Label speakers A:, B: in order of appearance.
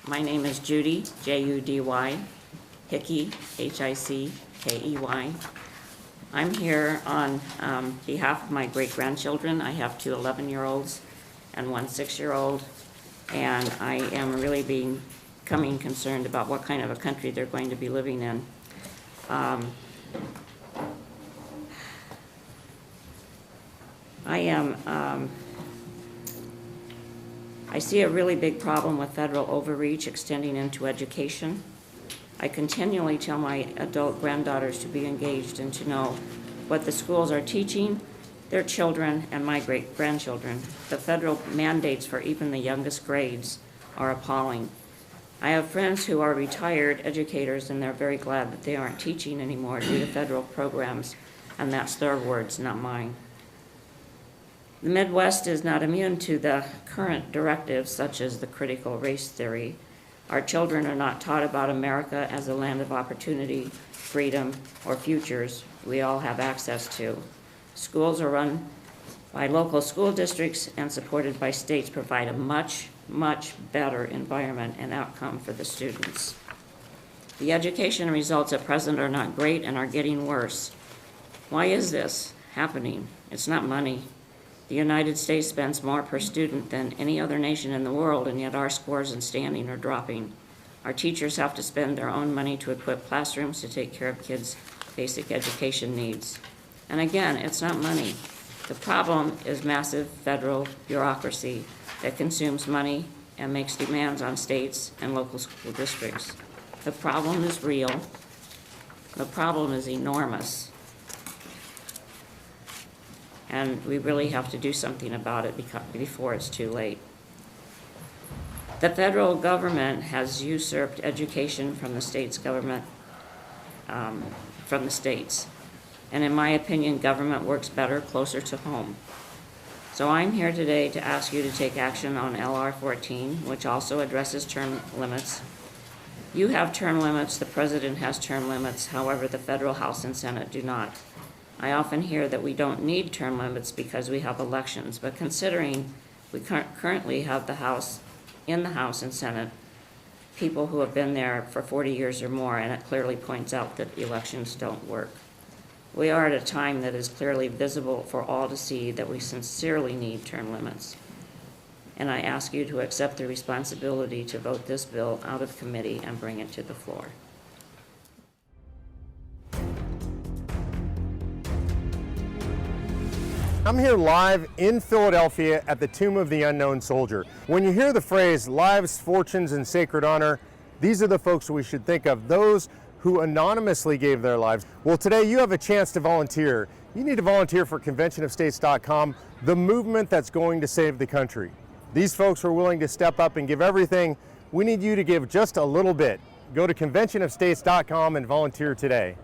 A: My name is Judy, J-U-D-Y, Hickey, H-I-C-K-E-Y. I'm here on behalf of my great-grandchildren. I have two 11-year-olds and one 6-year-old, and I am really becoming concerned about what kind of a country they're going to be living in. I see a really big problem with federal overreach extending into education. I continually tell my adult granddaughters to be engaged and to know what the schools are teaching their children and my great-grandchildren. The federal mandates for even the youngest grades are appalling. I have friends who are retired educators, and they're very glad that they aren't teaching anymore due to federal programs, and that's their words, not mine. The Midwest is not immune to the current directives, such as the critical race theory. Our children are not taught about America as a land of opportunity, freedom, or futures we all have access to. Schools are run by local school districts and supported by states provide a much, much better environment and outcome for the students. The education results at present are not great and are getting worse. Why is this happening? It's not money. The United States spends more per student than any other nation in the world, and yet our scores and standing are dropping. Our teachers have to spend their own money to equip classrooms to take care of kids' basic education needs. And again, it's not money. The problem is massive federal bureaucracy that consumes money and makes demands on states and local school districts. The problem is real. The problem is enormous. And we really have to do something about it before it's too late. The federal government has usurped education from the states' government, from the states. And in my opinion, government works better closer to home. So I'm here today to ask you to take action on LR 14, which also addresses term limits. You have term limits, the president has term limits, however, the federal House and Senate do not. I often hear that we don't need term limits because we have elections, but considering we currently have the House and Senate, people who have been there for 40 years or more, and it clearly points out that elections don't work. We are at a time that is clearly visible for all to see that we sincerely need term limits. And I ask you to accept the responsibility to vote this bill out of committee and bring it to the floor.
B: I'm here live in Philadelphia at the Tomb of the Unknown Soldier. When you hear the phrase lives, fortunes, and sacred honor, these are the folks we should think of, those who anonymously gave their lives. Well, today you have a chance to volunteer. You need to volunteer for conventionofstates.com, the movement that's going to save the country. These folks are willing to step up and give everything. We need you to give just a little bit. Go to conventionofstates.com and volunteer today.